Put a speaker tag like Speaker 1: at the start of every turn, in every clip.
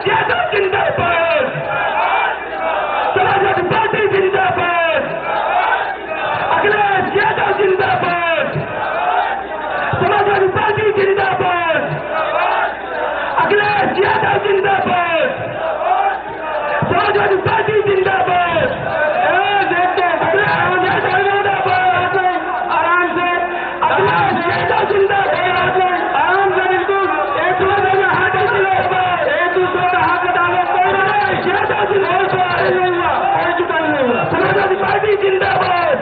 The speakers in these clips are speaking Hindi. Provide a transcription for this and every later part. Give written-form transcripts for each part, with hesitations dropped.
Speaker 1: अखिलेश यादव जिंदाबाद, समाजवादी पार्टी जिंदाबाद, अखिलेश यादव जिंदाबाद, समाजवादी पार्टी जिंदाबाद, अखिलेश यादव जिंदाबाद, समाजवादी पार्टी जिंदाबाद। आराम से अखिलेश यादव जिंदाबाद, आराम से बिल्कुल एक दूसरे में हाथ जिंदाबाद, एक दूसरे का हाथ डालो, अखिलेश यादव जिंदाबाद, समाजवादी पार्टी जिंदाबाद,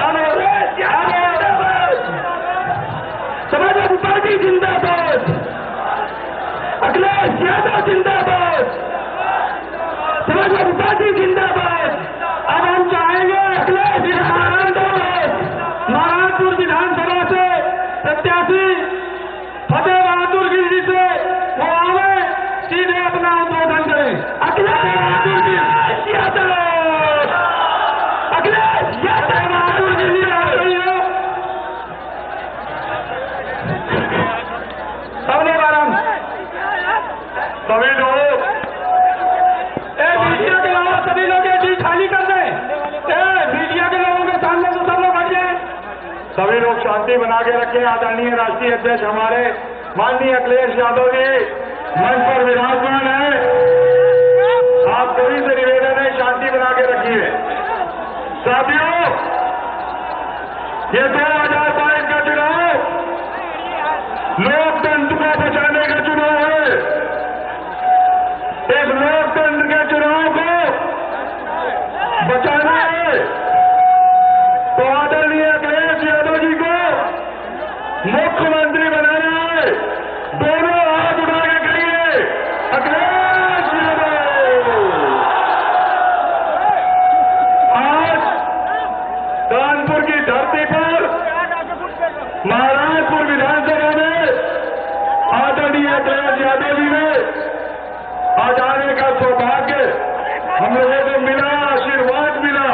Speaker 1: अखिलेश यादव जिंदाबाद, समाजवादी पार्टी जिंदाबाद, अखिलेश यादव जिंदाबाद, समाजवादी पार्टी जिंदाबाद। अब हम चाहेंगे अखिलेश महाराजपुर विधानसभा से प्रत्याशी फतेह बहादुर गिरी से वो आवे, सीधे अपना उद्बोधन करें। अखिलेश यादव, अखिलेश यादव बहादुर गिरी आ रही है। सब लोग आराम, सभी लोग मीडिया के अलावा सभी लोग ये सीट खाली कर दें। मीडिया के लोगों के सामने तो सब लोग हट जाए। सभी लोग शांति बना के रखें। आदरणीय राष्ट्रीय अध्यक्ष हमारे माननीय अखिलेश यादव जी मंच पर विराजमान है। आप सभी से निवेदन है, शांति बना के रखिए। साथियों, ये 2022 का चुनाव लोकतंत्र को बचाने का चुनाव है। इस लोकतंत्र के चुनाव को बचाना है तो आदरणीय अखिलेश यादव जी को मुख्यमंत्री बनाना है। दोनों हाथ उठा के कहिए अखिलेश यादव। आज कानपुर की धरती पर महाराजपुर विधानसभा में आदरणीय अखिलेश यादव जी ने आज आने का सौभाग्य हम लोगों को मिला, आशीर्वाद मिला।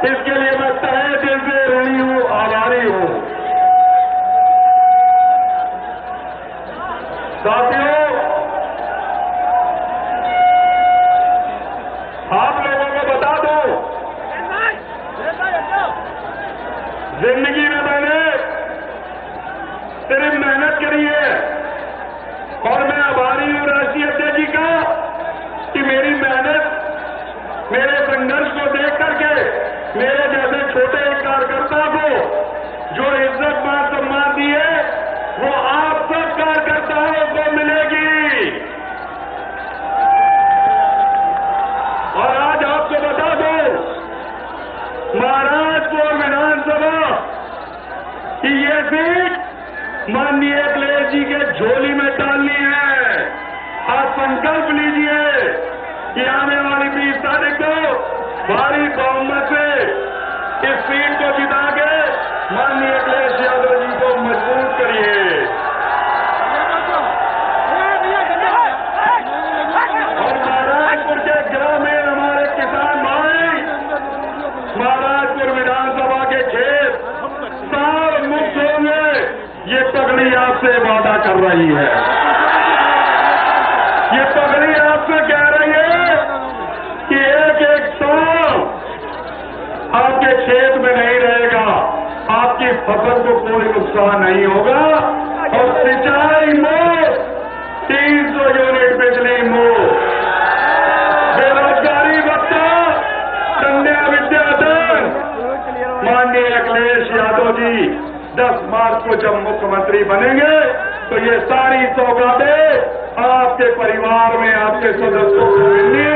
Speaker 1: इसके लिए मैं तहे दिल से ऋणी हूं, आभारी हूं। साथियों, आप लोगों को बता दो, जिंदगी में मैंने सिर्फ मेहनत करी है और मैं आभारी हूं राष्ट्रीय अध्यक्ष जी का कि मेरी मेहनत, मेरे संघर्ष को देख करके मेरे जैसे छोटे कार्यकर्ता को जो इज्जत मान सम्मान दी है वो आप सब कार्यकर्ताओं को मिलेगी। और आज आपको बता दो, महाराजपुर विधानसभा की ये सीट माननीय अखिलेश जी के झोली में डालनी है। आज संकल्प लीजिए कि आने वाली 20 तारीख को भारी बहुमत से इस सीट को जिता के माननीय अखिलेश यादव जी को मजबूत करिए। और महाराजपुर के ग्रामीण हमारे किसान भाई महाराजपुर विधानसभा के खेत साल मुक्त होंगे, ये पगड़ी आपसे वादा कर रही है। ये पगड़ी आपसे कह रही है कि एक साल आपके खेत में नहीं रहेगा, आपकी फसल को कोई नुकसान नहीं होगा और सिंचाई मुफ्त, 300 यूनिट बिजली मुफ्त, बेरोजगारी भत्ता, कन्या विद्यादान। माननीय अखिलेश यादव जी 10 मार्च को जब मुख्यमंत्री बनेंगे तो ये सारी सौगातें आपके परिवार में आपके सदस्यों को मिलनी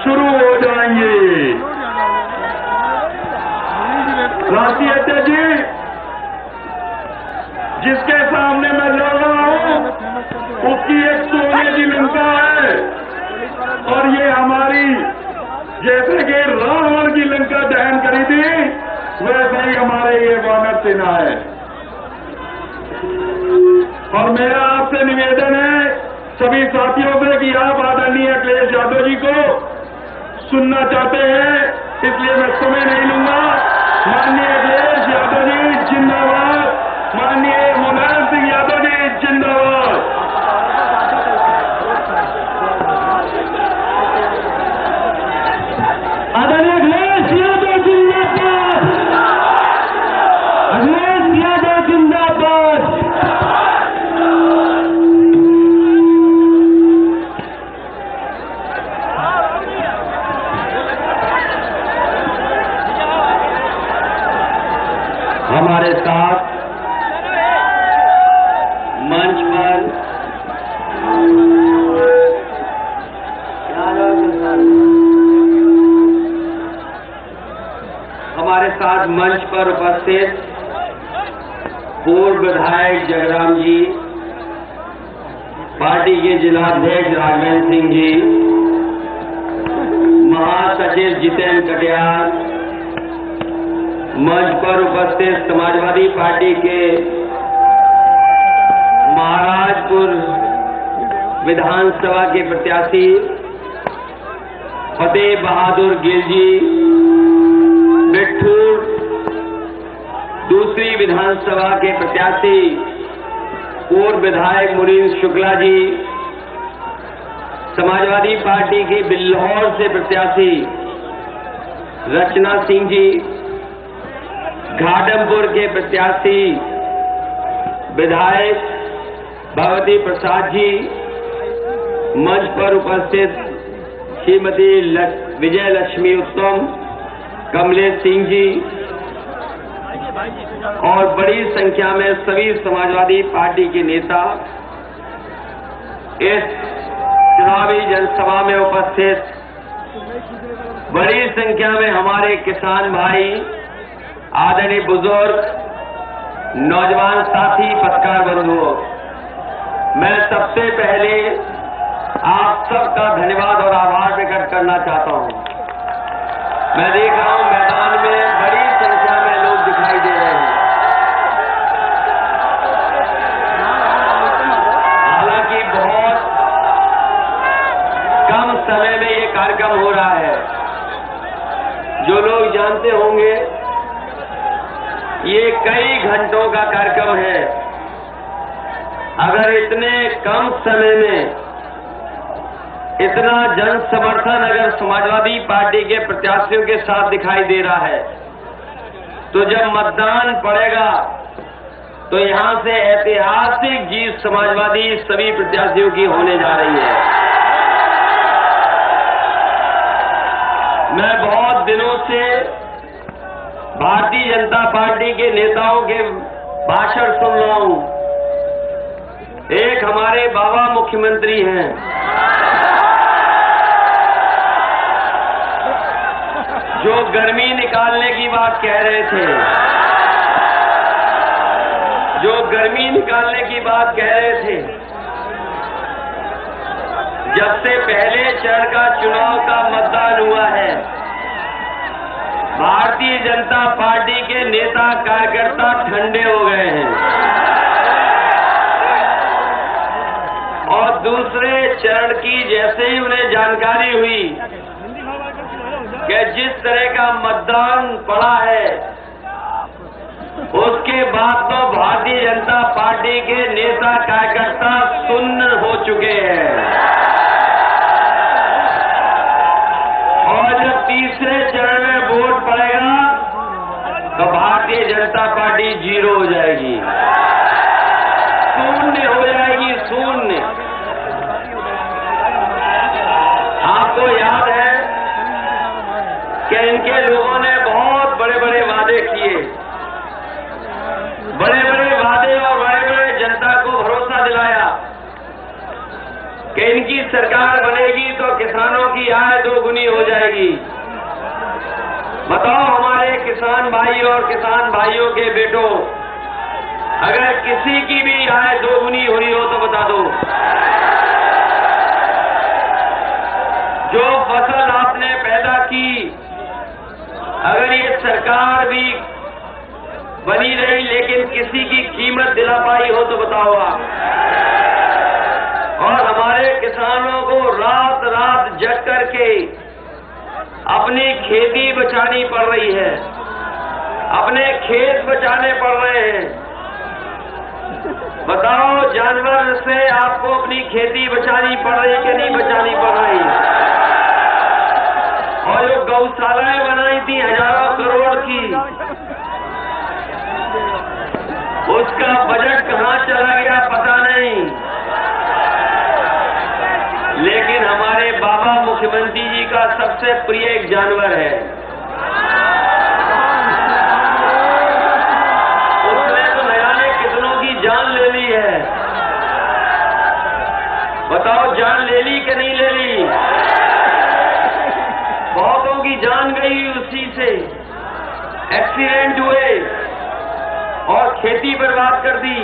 Speaker 1: शुरू हो जाएंगी। राष्ट्रीय अध्यक्ष जी, जिसके सामने मैं लड़ रहा हूं उसकी एक सोने की लंका है और ये हमारी, जैसे कि रावण की लंका दहन करी थी वैसे ही हमारे ये वानर सेना है। और मेरा आपसे निवेदन है सभी साथियों से कि आप आदरणीय अखिलेश यादव जी को सुनना चाहते हैं, इसलिए मैं समय नहीं लूंगा। माननीय अखिलेश यादव जी जिंदाबाद, माननीय मुलायम सिंह यादव जी जिंदाबाद।
Speaker 2: मंच पर उपस्थित पूर्व विधायक जगराम जी, पार्टी के जिलाध्यक्ष राघवेंद्र सिंह जी, महासचिव जितेंद्र कटियार, मंच पर उपस्थित समाजवादी पार्टी के महाराजपुर विधानसभा के प्रत्याशी फतेह बहादुर गिल जी, बिट्ठूर दूसरी विधानसभा के प्रत्याशी पूर्व विधायक मुनीर शुक्ला जी, समाजवादी पार्टी की बिल्हौर से प्रत्याशी रचना सिंह जी, घाटमपुर के प्रत्याशी विधायक भगवती प्रसाद जी, मंच पर उपस्थित श्रीमती विजय लक्ष्मी उत्तम, कमलेश सिंह जी और बड़ी संख्या में सभी समाजवादी पार्टी के नेता इस चुनावी जनसभा में उपस्थित, बड़ी संख्या में हमारे किसान भाई, आदरणीय बुजुर्ग, नौजवान साथी, पत्रकार बंधुओं, मैं सबसे पहले आप सबका धन्यवाद और आभार प्रकट करना चाहता हूं। मैं देख रहा हूं मैदान में बड़ी संख्या में लोग दिखाई दे रहे हैं। हालांकि बहुत कम समय में ये कार्यक्रम हो रहा है। जो लोग जानते होंगे ये कई घंटों का कार्यक्रम है। अगर इतने कम समय में इतना जन समर्थन अगर समाजवादी पार्टी के प्रत्याशियों के साथ दिखाई दे रहा है, तो जब मतदान पड़ेगा तो यहां से ऐतिहासिक जीत समाजवादी सभी प्रत्याशियों की होने जा रही है। मैं बहुत दिनों से भारतीय जनता पार्टी के नेताओं के भाषण सुन रहा हूं। एक हमारे बाबा मुख्यमंत्री हैं, जो गर्मी निकालने की बात कह रहे थे, जब से पहले चरण का चुनाव का मतदान हुआ है, भारतीय जनता पार्टी के नेता कार्यकर्ता ठंडे हो गए हैं और दूसरे चरण की जैसे ही उन्हें जानकारी हुई कि जिस तरह का मतदान पड़ा है, उसके बाद तो भारतीय जनता पार्टी के नेता कार्यकर्ता सुन्न हो चुके हैं और जब तीसरे चरण में वोट पड़ेगा तो भारतीय जनता पार्टी जीरो हो जाएगी, शून्य हो जाएगी, शून्य। आपको याद है कि इनके लोगों ने बहुत बड़े बड़े वादे किए, बड़े बड़े वादे और बड़े बड़े जनता को भरोसा दिलाया कि इनकी सरकार बनेगी तो किसानों की आय दोगुनी हो जाएगी। बताओ हमारे किसान भाई और किसान भाइयों के बेटों, अगर किसी की भी आय दोगुनी हुई हो तो बता दो। जो फसल आपने पैदा की, अगर ये सरकार भी बनी रही लेकिन किसी की कीमत दिला पाई हो तो बताओ आप। और हमारे किसानों को रात रात जग करके अपनी खेती बचानी पड़ रही है, अपने खेत बचाने पड़ रहे हैं। बताओ जानवर से आपको अपनी खेती बचानी पड़ रही कि नहीं बचानी पड़ रही? और जो गौशालाएं बनाई थी हजारों करोड़ की, उसका बजट कहां चला गया पता नहीं, लेकिन हमारे बाबा मुख्यमंत्री जी का सबसे प्रिय एक जानवर है, उसने तो न जाने कितनों की जान ले ली है। बताओ जान ले ली कि नहीं ले ली? बहुतों की जान गई उसी से। एक्सीडेंट हुए और खेती बर्बाद कर दी।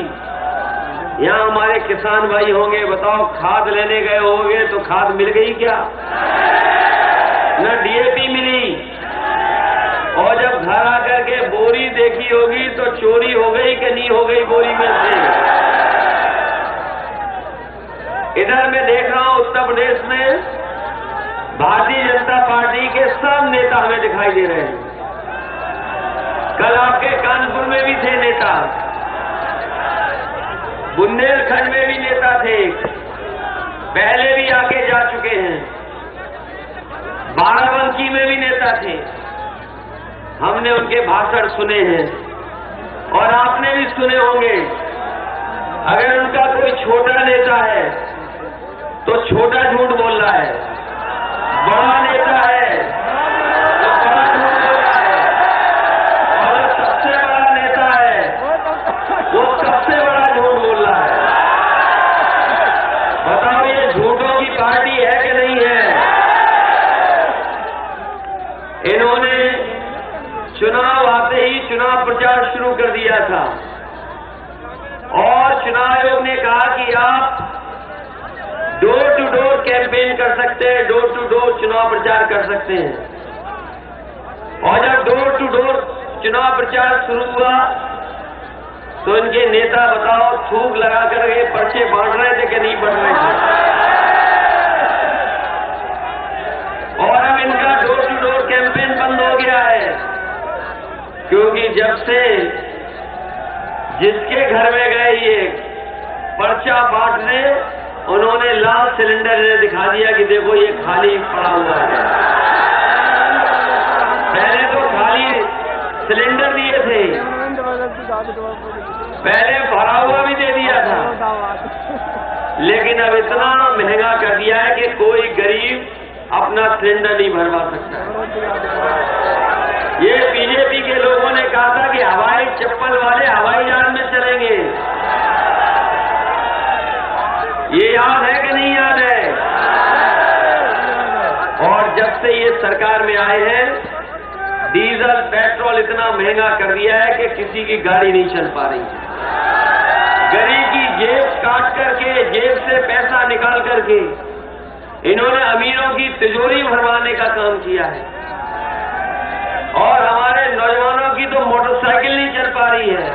Speaker 2: यहाँ हमारे किसान भाई होंगे, बताओ खाद लेने गए होंगे तो खाद मिल गई क्या? न डीएपी मिली। और जब घर आकर के बोरी देखी होगी तो चोरी हो गई कि नहीं हो गई बोरी में से। इधर मैं देख रहा हूं उत्तर प्रदेश में भारतीय जनता पार्टी के सब नेता हमें दिखाई दे रहे हैं। कल आपके कानपुर में भी थे नेता, बुंदेलखंड में भी नेता थे, पहले भी आके जा चुके हैं। बाराबंकी में भी नेता थे, हमने उनके भाषण सुने हैं और आपने भी सुने होंगे। अगर उनका कोई छोटा नेता है तो छोटा झूठ बोल रहा है, बड़ा नेता है तो बड़ा झूठ बोल रहा है, और सबसे बड़ा नेता है वो सबसे बड़ा झूठ बोल रहा है। बताओ ये झूठों की पार्टी है कि नहीं है? इन्होंने चुनाव आते ही चुनाव प्रचार शुरू कर दिया था और चुनाव आयोग ने कहा कि आप डोर टू डोर कैंपेन कर सकते हैं, डोर टू डोर चुनाव प्रचार कर सकते हैं। और जब डोर टू डोर चुनाव प्रचार शुरू हुआ तो इनके नेता बताओ थूक लगा करके पर्चे बांट रहे थे कि नहीं बांट रहे थे? और अब इनका डोर टू डोर कैंपेन बंद हो गया है, क्योंकि जब से जिसके घर में गए ये पर्चा बांटने, उन्होंने लाल सिलेंडर ने दिखा दिया कि देखो ये खाली पड़ा हुआ है। पहले तो खाली सिलेंडर दिए थे, पहले भरा हुआ भी दे दिया था, लेकिन अब इतना महंगा कर दिया है कि कोई गरीब अपना सिलेंडर नहीं भरवा सकता। ये बीजेपी के लोगों ने कहा था कि हवाई चप्पल वाले हवाई जहाज में चलेंगे। ये याद है कि नहीं याद है? और जब से ये सरकार में आए हैं, डीजल पेट्रोल इतना महंगा कर दिया है कि किसी की गाड़ी नहीं चल पा रही। गरीब की जेब काट करके, जेब से पैसा निकाल करके इन्होंने अमीरों की तिजोरी भरवाने का काम किया है। और हमारे नौजवानों की तो मोटरसाइकिल नहीं चल पा रही है।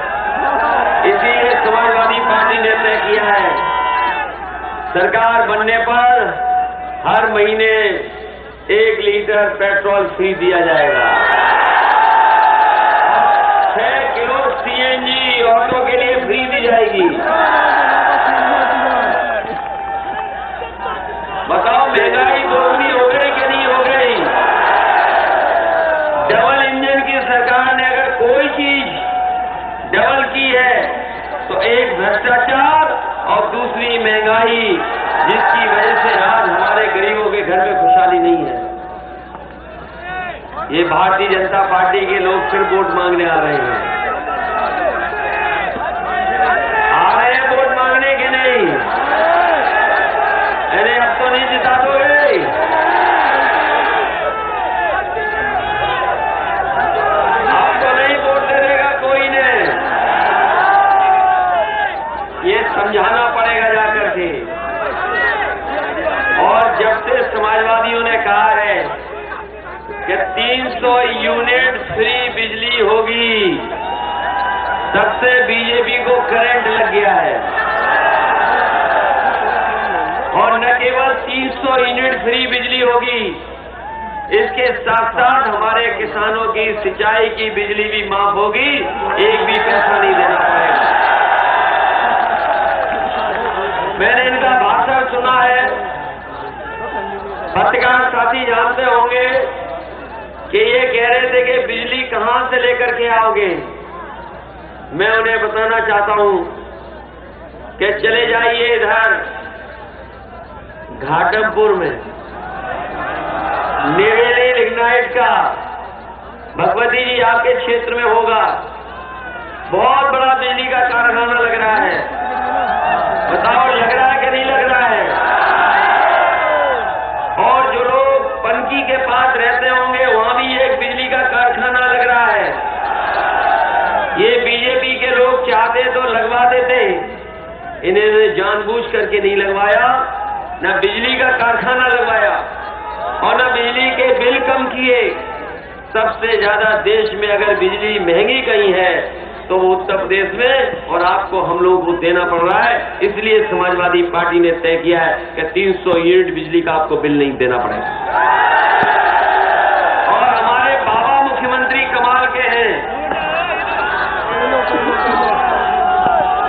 Speaker 2: इसीलिए समाजवादी पार्टी ने तय किया है, सरकार बनने पर हर महीने 1 लीटर पेट्रोल फ्री दिया जाएगा। 6 किलो सीएनजी ऑटो के लिए फ्री दी जाएगी। बताओ महंगाई दोगुनी हो गई कि नहीं हो गई? डबल इंजन की सरकार ने अगर कोई चीज डबल की है तो एक भ्रष्टाचार और दूसरी महंगाई, जिसकी वजह से आज हमारे गरीबों के घर में खुशहाली नहीं है। ये भारतीय जनता पार्टी के लोग फिर वोट मांगने आ रहे हैं। आ रहे हैं वोट मांगने के नहीं? अरे अब तो नहीं जिता दोगे। अब तो नहीं वोट दे देगा कोई ने। ये समझाना पड़ेगा जाकर के। और जब से समाजवादियों ने कहा है कि 300 यूनिट फ्री बिजली होगी, तब से बीजेपी को करंट लग गया है। और न केवल 300 यूनिट फ्री बिजली होगी, इसके साथ साथ हमारे किसानों की सिंचाई की बिजली भी माफ होगी, एक भी पैसा नहीं देना पड़ेगा। मैंने इनका भाषण सुना है। पत्रकार साथी जानते होंगे कि ये कह रहे थे कि बिजली कहां से लेकर के आओगे। मैं उन्हें बताना चाहता हूं कि चले जाइए इधर घाटमपुर में, नेवेली लिग्नाइट का, भगवती जी आपके क्षेत्र में होगा, बहुत बड़ा बिजली का कारखाना लग रहा है। बताओ लग रहा है कि नहीं लग रहा है? और जो लोग पनकी के पास रहते होंगे, वहां भी एक बिजली का कारखाना लग रहा है। जानबूझ करके नहीं लगवाया, न बिजली का कारखाना लगवाया और न बिजली के बिल कम किए। सबसे ज्यादा देश में अगर बिजली महंगी कहीं है तो वो उत्तर प्रदेश में, और आपको हम लोगों को देना पड़ रहा है। इसलिए समाजवादी पार्टी ने तय किया है कि 300 यूनिट बिजली का आपको बिल नहीं देना पड़ेगा। और हमारे बाबा मुख्यमंत्री कमाल के हैं,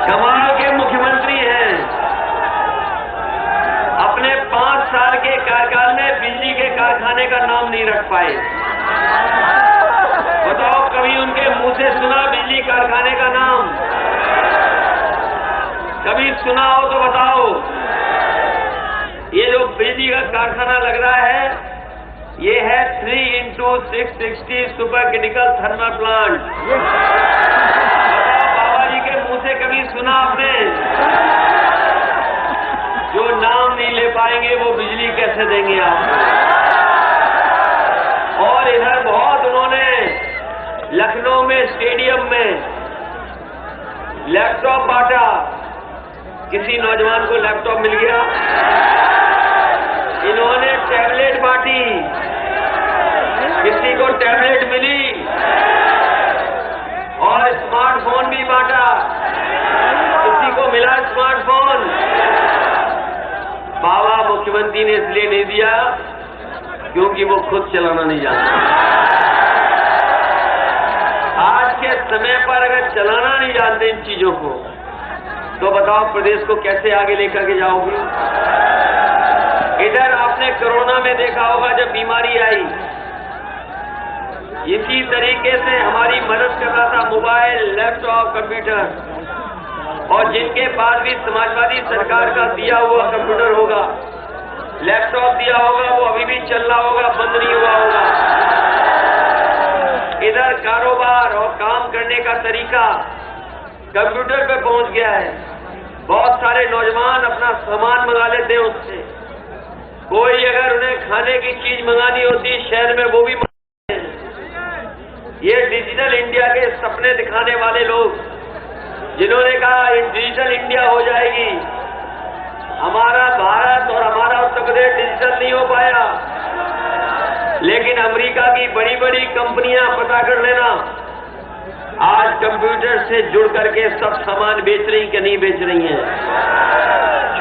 Speaker 2: कमाल के मुख्यमंत्री हैं। अपने 5 साल के कार्यकाल में बिजली के कारखाने का नाम नहीं रख पाए। बताओ, कभी उनके मुंह से सुना बिजली कारखाने का नाम? कभी सुना हो तो बताओ। ये जो बिजली का कारखाना लग रहा है, ये है 3x660 super critical thermal plant. बताओ, बाबा जी के मुंह से कभी सुना आपने? जो नाम नहीं ले पाएंगे वो बिजली कैसे देंगे आप? और इधर बहुत उन्होंने लखनऊ में स्टेडियम में लैपटॉप बांटा। किसी नौजवान को लैपटॉप मिल गया? इन्होंने टैबलेट बांटी, किसी को टैबलेट मिली? और स्मार्टफोन भी बांटा, किसी को मिला स्मार्टफोन? बाबा मुख्यमंत्री ने इसलिए नहीं दिया क्योंकि वो खुद चलाना नहीं जानते। आज के समय पर अगर चलाना नहीं जानते इन चीजों को, तो बताओ प्रदेश को कैसे आगे लेकर के जाओगे? इधर आपने कोरोना में देखा होगा, जब बीमारी आई, इसी तरीके से हमारी मदद कर रहा था मोबाइल, लैपटॉप, कंप्यूटर। और जिनके पास भी समाजवादी सरकार का दिया हुआ कंप्यूटर होगा, लैपटॉप दिया होगा, वो अभी भी चल रहा होगा, बंद नहीं हुआ होगा। इधर कारोबार और काम करने का तरीका कंप्यूटर पे पहुंच गया है। बहुत सारे नौजवान अपना सामान मंगा लेते हैं उससे। कोई अगर उन्हें खाने की चीज मंगानी होती शहर में, वो भी मंगाते हैं। ये डिजिटल इंडिया के सपने दिखाने वाले लोग, जिन्होंने कहा डिजिटल इंडिया हो जाएगी, हमारा भारत और हमारा उत्तर प्रदेश डिजिटल नहीं हो पाया। लेकिन अमेरिका की बड़ी बड़ी कंपनियां, पता कर लेना, आज कंप्यूटर से जुड़ करके सब सामान बेच रही कि नहीं बेच रही हैं?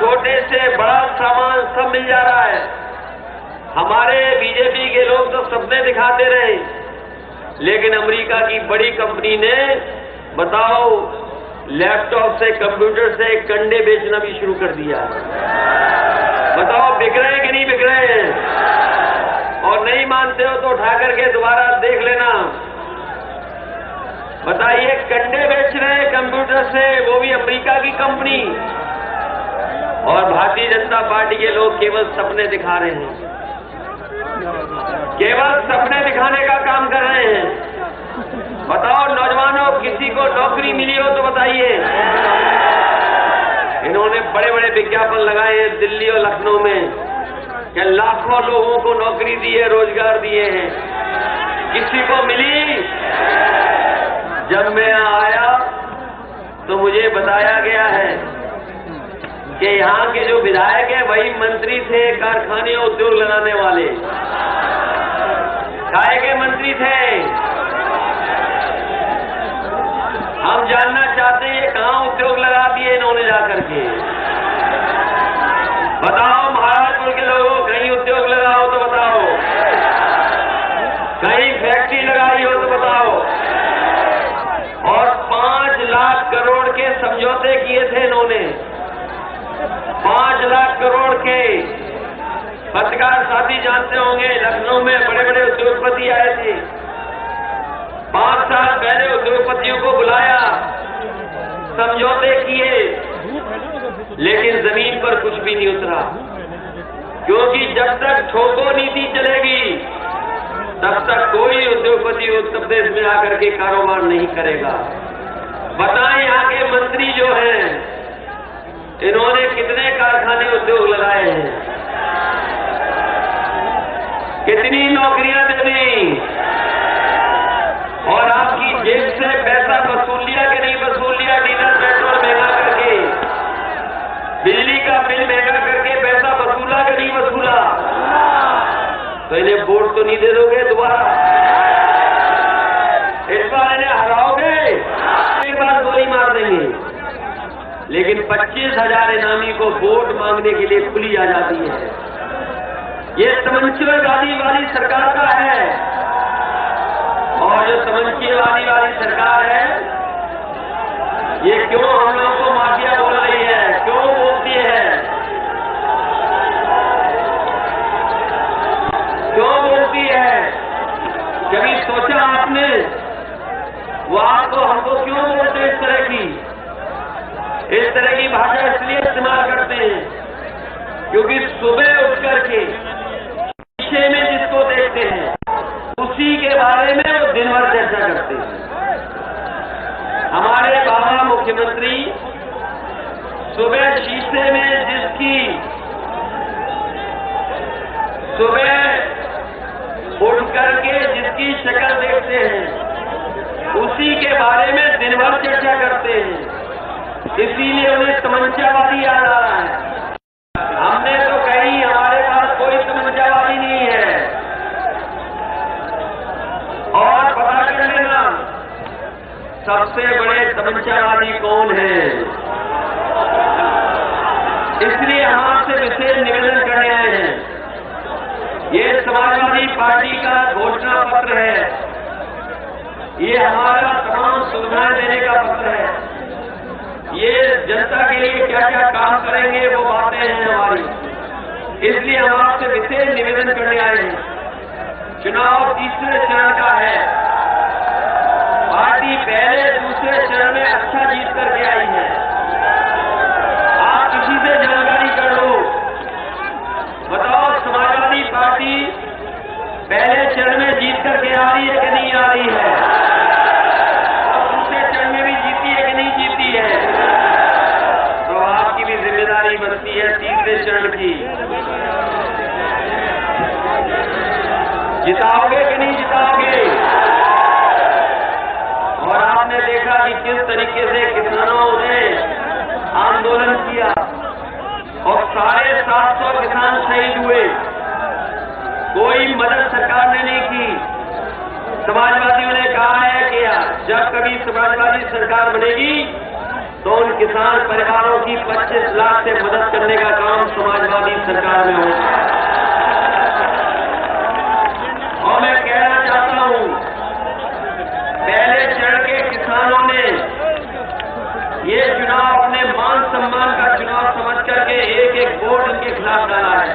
Speaker 2: छोटे से बड़ा सामान सब मिल जा रहा है। हमारे बीजेपी के लोग तो सपने दिखाते रहे, लेकिन अमेरिका की बड़ी कंपनी ने, बताओ, लैपटॉप से, कंप्यूटर से कंडे बेचना भी शुरू कर दिया। बताओ, बिक रहे हैं कि नहीं बिक रहे हैं? और नहीं मानते हो तो उठा करके दोबारा देख लेना। बताइए, कंडे बेच रहे हैं कंप्यूटर से, वो भी अमेरिका की कंपनी। और भारतीय जनता पार्टी के लोग केवल सपने दिखा रहे हैं, केवल सपने दिखाने का काम कर रहे हैं। बताओ नौजवानों, किसी को नौकरी मिली हो तो बताइए। इन्होंने बड़े बड़े विज्ञापन लगाए हैं दिल्ली और लखनऊ में कि लाखों लोगों को नौकरी दी है, रोजगार दिए हैं। किसी को मिली? जब मैं यहाँ आया तो मुझे बताया गया है कि यहाँ के जो विधायक है वही मंत्री थे कारखाने और उद्योग लगाने वाले। काय के मंत्री थे? हम जानना चाहते हैं ये कहाँ उद्योग लगा दिए इन्होंने जाकर के। बताओ महाराजपुर के लोगों, कहीं उद्योग लगाओ तो बताओ, कहीं फैक्ट्री लगाई हो तो बताओ। और 5 लाख करोड़ के समझौते किए थे इन्होंने, 5 लाख करोड़ के। पत्रकार साथी जानते होंगे, लखनऊ में बड़े बड़े उद्योगपति आए थे। 5 साल पहले उद्योगपतियों को बुलाया, समझौते किए, लेकिन जमीन पर कुछ भी नहीं उतरा। क्योंकि जब तक ठोको नीति चलेगी तब तक कोई उद्योगपति उत्तर प्रदेश में आकर के कारोबार नहीं करेगा। बताएं, यहाँ के मंत्री जो हैं, इन्होंने कितने कारखाने उद्योग लगाए हैं, कितनी नौकरियां दी, और आपकी जेब से पैसा वसूल लिया कि नहीं वसूल लिया? डीजल पेट्रोल महंगा करके तो नहीं दे दोगे दोबारा? इस बार इन्हें हराओगे, एक बार गोली मार देंगे। लेकिन 25,000 इनामी को वोट मांगने के लिए खुली आजादी है। ये तमंचेबाजी वाली सरकार का है। और जो तमंचेबाजी वाली सरकार है, ये क्यों हम लोगों को माफिया बोल रही है, क्यों बोलती है, क्यों बोलती है? कभी सोचा आपने वो आपको हमको क्यों बोलते इस तरह की भाषा इसलिए इस्तेमाल करते हैं क्योंकि सुबह उठ करके शीशे में जिसको देखते हैं उसी के बारे में वो दिन भर चर्चा करते हैं। हमारे बाबा मुख्यमंत्री सुबह शीशे में जिसकी सुबह उठ करके जिसकी शक्ल देखते हैं उसी के बारे में दिन भर चर्चा करते हैं। इसीलिए उन्हें तमंचावादी याद आ रहा है। हमने तो कहीं हमारे पास कोई तमंचावादी नहीं है। और पता कर लेना सबसे बड़े तमंचावादी कौन है। इसलिए हम आपसे विशेष निवेदन करने आए हैं। ये समाजवादी पार्टी का घोषणा पत्र है। ये हमारा तमाम सुविधाएं देने का पत्र है। ये जनता के लिए क्या क्या काम करेंगे वो बातें हैं हमारी। इसलिए हम आपसे विशेष निवेदन करने आए हैं। चुनाव तीसरे चरण का है। पार्टी पहले दूसरे चरण में अच्छा जीत करके आई है। आप किसी से जानकारी कर लो, बताओ समाजवादी पार्टी पहले चरण में जीत करके आ रही है कि नहीं आ रही है? और दूसरे चरण में भी जीती है कि नहीं जीती है? तो आपकी भी जिम्मेदारी बनती है तीसरे चरण की। जिताओगे कि नहीं जिताओगे? और आपने देखा कि किस तरीके से किसानों ने आंदोलन किया और 750 किसान शहीद हुए। कोई मदद सरकार ने नहीं की। समाजवादियों ने कहा है कि जब कभी समाजवादी सरकार बनेगी तो उन किसान परिवारों की 25 लाख से मदद करने का काम समाजवादी सरकार में होगा। और मैं कहना चाहता हूं, पहले चरण के किसानों ने ये चुनाव अपने मान सम्मान का चुनाव समझ करके एक एक वोट उनके खिलाफ डाला है।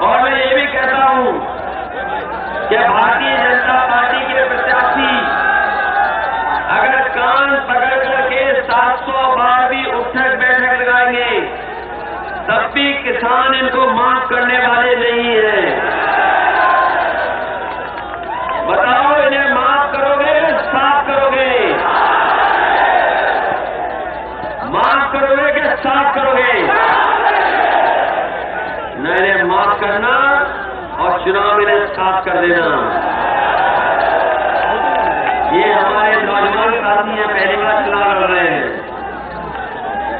Speaker 2: और मैं ये भी कहता हूं कि भारतीय जनता पार्टी के प्रत्याशी अगर कान पकड़ करके 700 बार भी उठक बैठक लगाएंगे तब भी किसान इनको माफ करने वाले नहीं हैं। बताओ, इन्हें माफ करोगे, साफ करोगे? माफ करोगे कि साफ करोगे? न इन्हें माफ करना और चुनाव इन्हें साफ कर देना। ये हमारे नौजवान साथी हैं, पहली बार चुनाव लड़ रहे हैं।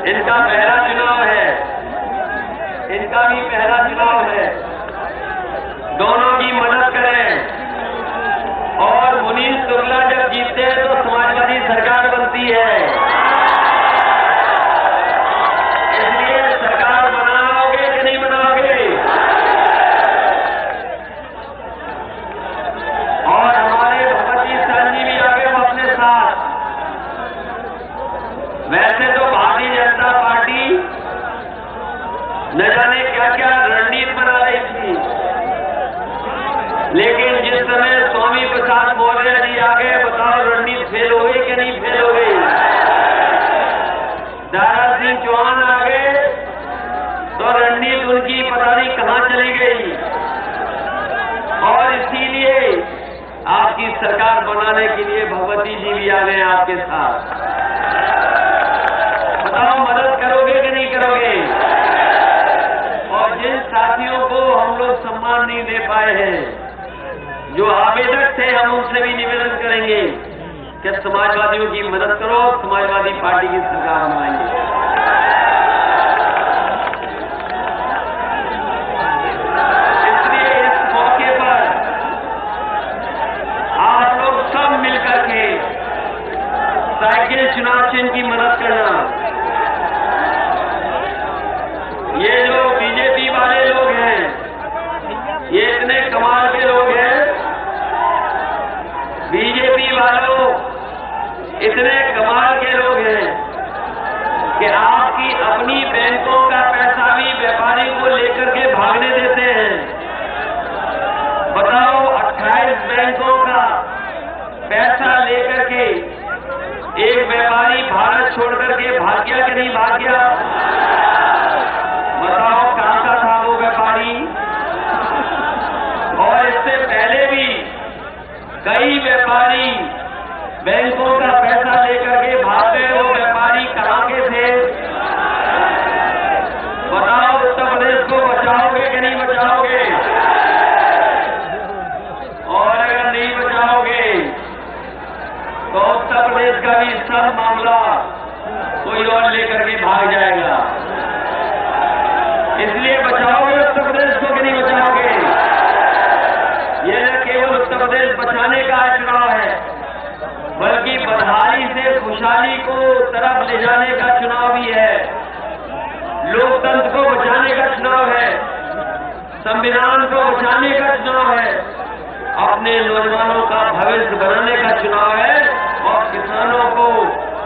Speaker 2: इनका पहला चुनाव है, इनका भी पहला चुनाव है। दोनों की मदद करें। और मुनीष शुक्ला जब जीतते हैं तो समाजवादी सरकार बनती है। इसलिए सरकार बनाओगे कि नहीं बनाओगे? और हमारे भगवती सहन जी भी आ गए वो अपने साथ। वैसे तो भारतीय जनता पार्टी न जाने क्या क्या रणनीति बना रही थी, लेकिन जिस समय स्वामी प्रसाद मौर्य जी आ गए, बताओ रणनीति फेल हो गई कि नहीं फेल हो गई? दारा सिंह चौहान आ गए तो रणनीति उनकी पता नहीं कहां चली गई। और इसीलिए आपकी सरकार बनाने के लिए भगवती जी भी आ गए आपके साथ। बताओ मदद करोगे कि नहीं करोगे? और जिन साथियों को हम लोग सम्मान नहीं दे पाए हैं, जो आवेदक थे, हम उनसे भी निवेदन करेंगे कि समाजवादियों की मदद करो, समाजवादी पार्टी की सरकार बनाएंगे। इसलिए इस मौके पर लेकर के भागने देते हैं। बताओ, 28 बैंकों का पैसा लेकर के एक व्यापारी भारत छोड़ करके भाग गया कि नहीं भाग गया? बताओ, कहां का था वो व्यापारी? और इससे पहले भी कई व्यापारी बैंकों का पैसा लेकर के भाग गए। वो व्यापारी कहां के थे? बताओ, उत्तर प्रदेश को बचाओगे कि नहीं बचाओगे? और अगर नहीं बचाओगे तो उत्तर प्रदेश का भी सब मामला कोई और लेकर के भाग जाएगा। इसलिए बचाओगे उत्तर प्रदेश को कि नहीं बचाओगे? यह न केवल उत्तर प्रदेश बचाने का चुनाव है, बल्कि बदहाली से खुशहाली को तरफ ले जाने का चुनाव भी है। लोकतंत्र को बचाने का चुनाव है, संविधान को बचाने का चुनाव है, अपने नौजवानों का भविष्य बनाने का चुनाव है और किसानों को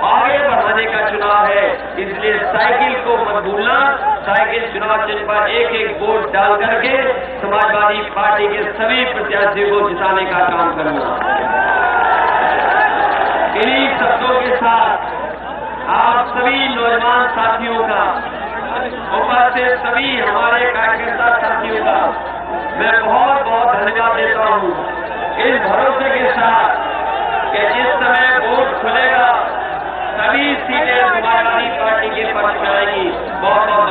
Speaker 2: आगे बढ़ाने का चुनाव है। इसलिए साइकिल को मत भूलना। साइकिल चुनाव चिन्ह पर एक एक वोट डाल करके समाजवादी पार्टी के सभी प्रत्याशियों को जिताने का काम करना। इन्हीं शब्दों के साथ आप सभी नौजवान साथियों का, उपस्थित सभी हमारे कार्यकर्ता साथियों का मैं बहुत बहुत धन्यवाद देता हूं, इस भरोसे के साथ कि जिस समय वोट खुलेगा सभी सीटें समाजवादी पार्टी के पक्ष में आएंगी। बहुत बहुत